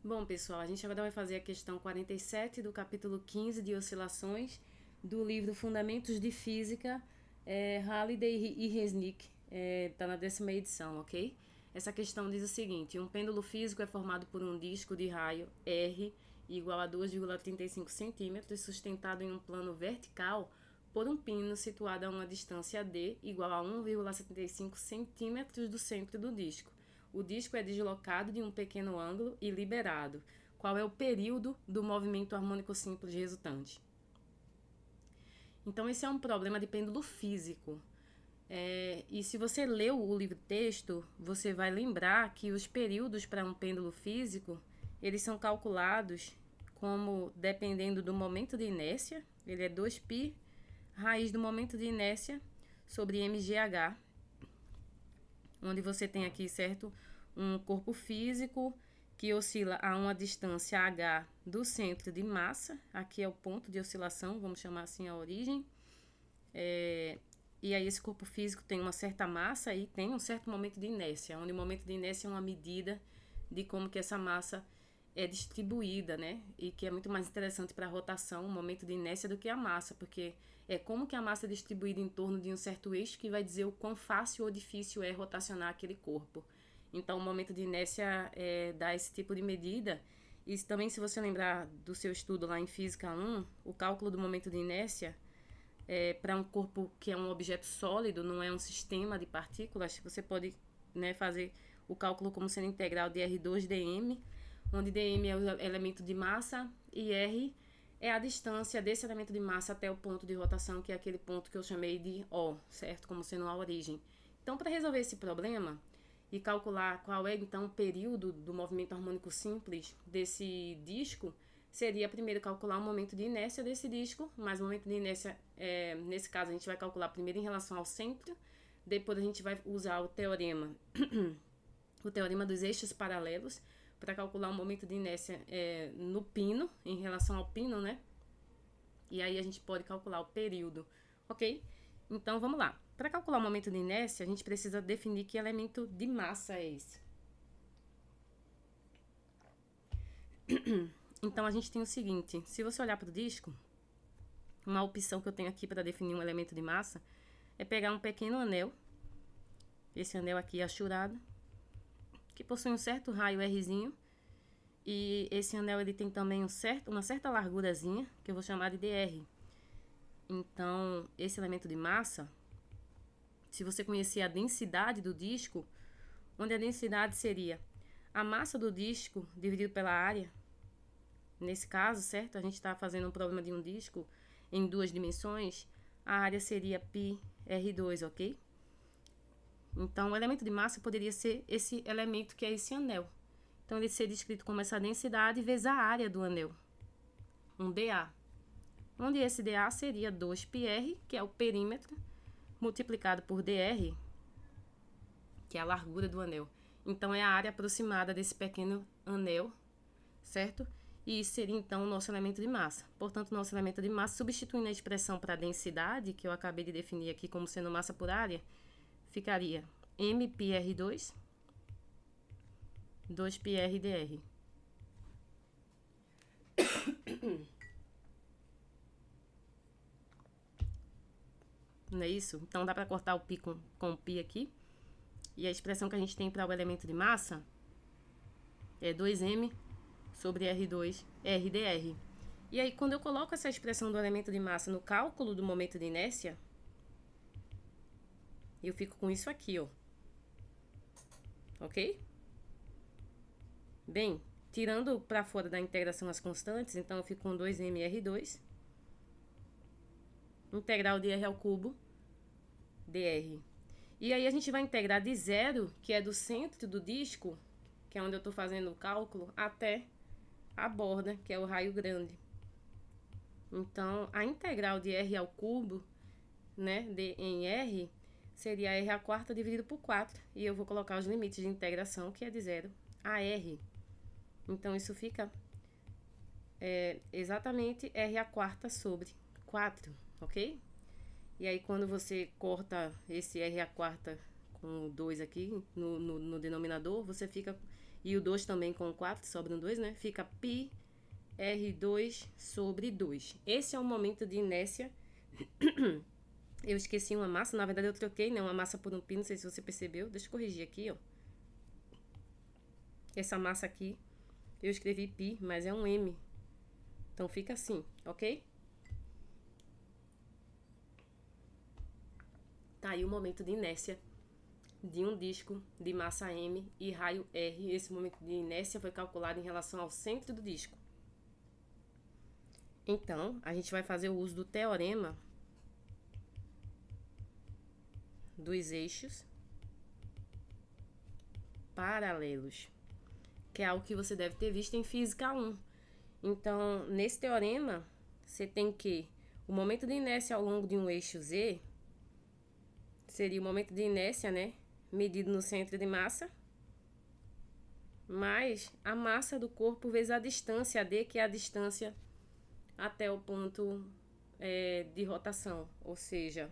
Bom, pessoal, a gente agora vai fazer a questão 47 do capítulo 15 de oscilações do livro Fundamentos de Física, Halliday e Resnick, tá na 10ª edição, ok? Essa questão diz o seguinte: um pêndulo físico é formado por um disco de raio R igual a 2,35 centímetros sustentado em um plano vertical por um pino situado a uma distância d igual a 1,75 centímetros do centro do disco. O disco é deslocado de um pequeno ângulo e liberado. Qual é o período do movimento harmônico simples resultante? Então, esse é um problema de pêndulo físico. E se você leu o livro-texto, você vai lembrar que os períodos para um pêndulo físico, eles são calculados como dependendo do momento de inércia, ele é 2π raiz do momento de inércia sobre mgh, onde você tem aqui, certo, um corpo físico que oscila a uma distância h do centro de massa, aqui é o ponto de oscilação, vamos chamar assim a origem, e aí esse corpo físico tem uma certa massa e tem um certo momento de inércia, onde o momento de inércia é uma medida de como que essa massa é distribuída, né? E que é muito mais interessante para a rotação, o momento de inércia, do que a massa, porque é como que a massa é distribuída em torno de um certo eixo que vai dizer o quão fácil ou difícil é rotacionar aquele corpo. Então, o momento de inércia dá esse tipo de medida. E também, se você lembrar do seu estudo lá em Física 1, o cálculo do momento de inércia para um corpo que é um objeto sólido, não é um sistema de partículas, você pode, né, fazer o cálculo como sendo integral de R2dm, onde dm é o elemento de massa e r é a distância desse elemento de massa até o ponto de rotação, que é aquele ponto que eu chamei de O, certo? Como sendo a origem. Então, para resolver esse problema e calcular qual é, então, o período do movimento harmônico simples desse disco, seria primeiro calcular o momento de inércia desse disco, mas o momento de inércia, nesse caso, a gente vai calcular primeiro em relação ao centro, depois a gente vai usar o teorema dos eixos paralelos, para calcular o momento de inércia no pino, em relação ao pino, né? E aí a gente pode calcular o período, ok? Então vamos lá. Para calcular o momento de inércia, a gente precisa definir que elemento de massa é esse. Então a gente tem o seguinte: se você olhar para o disco, uma opção que eu tenho aqui para definir um elemento de massa é pegar um pequeno anel, esse anel aqui achurado, que possui um certo raio Rzinho, e esse anel ele tem também uma certa largurazinha, que eu vou chamar de dr. Então, esse elemento de massa, se você conhecer a densidade do disco, onde a densidade seria a massa do disco dividido pela área, nesse caso, certo? A gente está fazendo um problema de um disco em 2 dimensões, a área seria πr2, ok? Então, o elemento de massa poderia ser esse elemento que é esse anel. Então, ele seria descrito como essa densidade vezes a área do anel, um dA. Onde esse dA seria 2πr, que é o perímetro, multiplicado por dr, que é a largura do anel. Então, é a área aproximada desse pequeno anel, certo? E isso seria, então, o nosso elemento de massa. Portanto, nosso elemento de massa, substituindo a expressão para a densidade, que eu acabei de definir aqui como sendo massa por área, ficaria mπr2, 2πr/dr. Não é isso? Então, dá para cortar o π com o π aqui. E a expressão que a gente tem para o elemento de massa é 2m sobre R2 RdR. E aí, quando eu coloco essa expressão do elemento de massa no cálculo do momento de inércia, eu fico com isso aqui, ó. Ok? Bem, tirando para fora da integração as constantes, então eu fico com 2mR2, integral de R ao cubo, dr. E aí a gente vai integrar de zero, que é do centro do disco, que é onde eu estou fazendo o cálculo, até a borda, que é o raio grande. Então, a integral de R ao cubo, né, em R, seria R à quarta dividido por 4. E eu vou colocar os limites de integração, que é de 0 a R. Então, isso fica exatamente R à quarta sobre 4, ok? E aí, quando você corta esse R à quarta com 2 aqui no denominador, você fica e o 2 também com 4, sobram 2, né? Fica π R2 sobre 2. Esse é o momento de inércia. Eu esqueci uma massa, na verdade eu troquei, né, uma massa por um π, não sei se você percebeu. Deixa eu corrigir aqui, ó. Essa massa aqui, eu escrevi π, mas é um m. Então fica assim, ok? Tá aí o momento de inércia de um disco de massa m e raio r. Esse momento de inércia foi calculado em relação ao centro do disco. Então, a gente vai fazer o uso do teorema dos eixos paralelos, que é algo que você deve ter visto em Física 1. Então, nesse teorema, você tem que o momento de inércia ao longo de um eixo Z seria o momento de inércia, né, medido no centro de massa, mais a massa do corpo vezes a distância d, que é a distância até o ponto de rotação. Ou seja,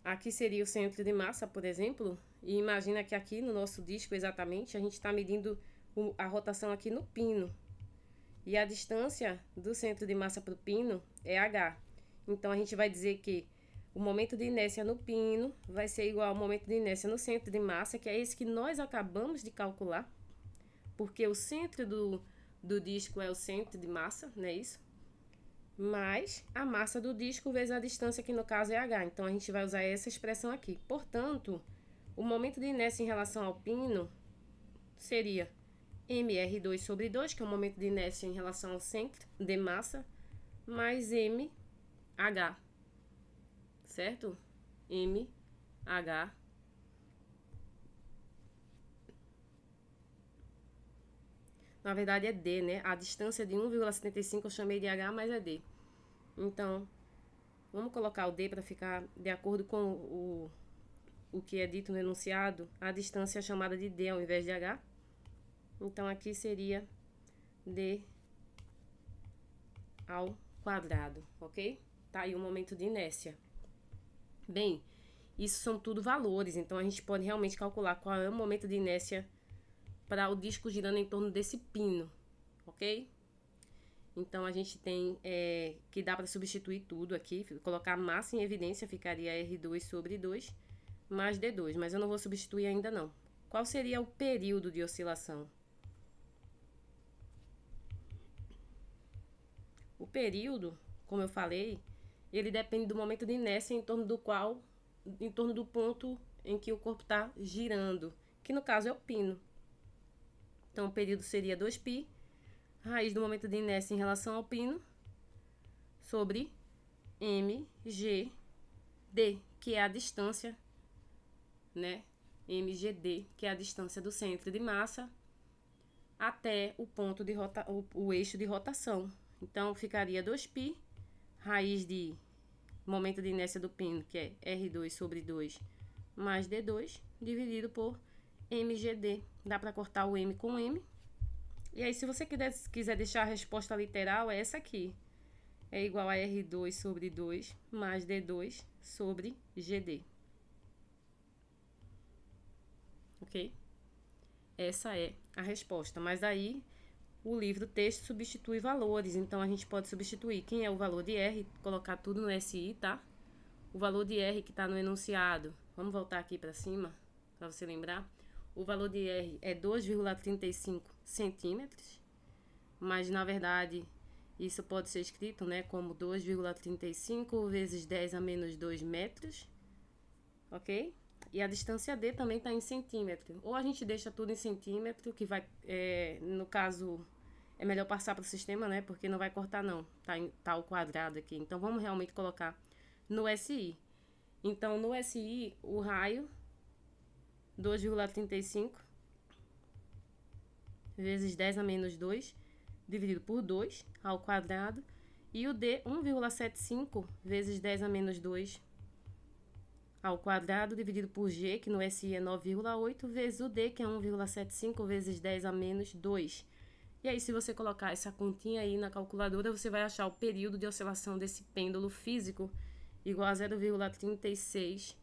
aqui seria o centro de massa, por exemplo, e imagina que aqui no nosso disco exatamente a gente está medindo a rotação aqui no pino. E a distância do centro de massa para o pino é h. Então, a gente vai dizer que o momento de inércia no pino vai ser igual ao momento de inércia no centro de massa, que é esse que nós acabamos de calcular, porque o centro do disco é o centro de massa, não é isso? Mais a massa do disco vezes a distância, que no caso é h. Então, a gente vai usar essa expressão aqui. Portanto, o momento de inércia em relação ao pino seria mr2 sobre 2, que é o momento de inércia em relação ao centro de massa, mais mh, certo? mh. Na verdade é d, né? A distância de 1,75 eu chamei de h, mas é d. Então, vamos colocar o d para ficar de acordo com o que é dito no enunciado. A distância é chamada de d ao invés de h. Então, aqui seria d ao quadrado, ok? Tá aí o momento de inércia. Bem, isso são tudo valores, então a gente pode realmente calcular qual é o momento de inércia para o disco girando em torno desse pino, ok? Então, a gente tem que dá para substituir tudo aqui, colocar a massa em evidência, ficaria R2 sobre 2, mais D2, mas eu não vou substituir ainda não. Qual seria o período de oscilação? O período, como eu falei, ele depende do momento de inércia em torno do ponto em que o corpo está girando, que no caso é o pino. Então, o período seria 2π, raiz do momento de inércia em relação ao pino, sobre mgd, que é a distância, né? mgd, que é a distância do centro de massa até o ponto de o eixo de rotação. Então, ficaria 2π, raiz de momento de inércia do pino, que é R2 sobre 2, mais D2, dividido por mgd. Dá para cortar o m com m. E aí, se você quiser deixar a resposta literal, é essa aqui. É igual a R2 sobre 2, mais D2 sobre GD. Ok? Essa é a resposta. Mas aí, o livro texto substitui valores. Então, a gente pode substituir quem é o valor de R, colocar tudo no SI, tá? O valor de R que está no enunciado. Vamos voltar aqui para cima, para você lembrar. O valor de R é 2,35 centímetros, mas na verdade isso pode ser escrito, né, como 2,35 vezes 10 a menos 2 metros, ok? E a distância D também está em centímetro. Ou a gente deixa tudo em centímetro, que vai, no caso, é melhor passar para o sistema, né, porque não vai cortar não, tá ao quadrado aqui. Então vamos realmente colocar no SI. Então no SI o raio 2,35 vezes 10 a menos 2, dividido por 2 ao quadrado. E o D, 1,75 vezes 10 a menos 2 ao quadrado, dividido por G, que no SI é 9,8, vezes o D, que é 1,75 vezes 10 a menos 2. E aí, se você colocar essa continha aí na calculadora, você vai achar o período de oscilação desse pêndulo físico igual a 0,36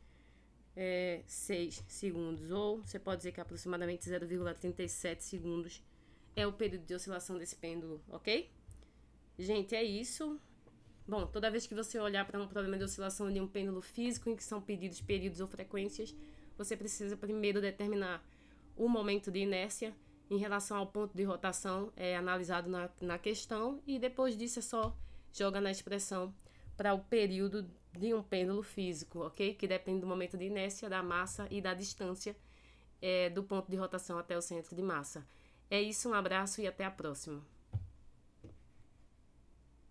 6 segundos, ou você pode dizer que aproximadamente 0,37 segundos é o período de oscilação desse pêndulo, ok? Gente, é isso. Bom, toda vez que você olhar para um problema de oscilação de um pêndulo físico, em que são pedidos períodos ou frequências, você precisa primeiro determinar o momento de inércia em relação ao ponto de rotação analisado na questão, e depois disso é só joga na expressão para o período de um pêndulo físico, ok? Que depende do momento de inércia, da massa e da distância do ponto de rotação até o centro de massa. É isso, um abraço e até a próxima.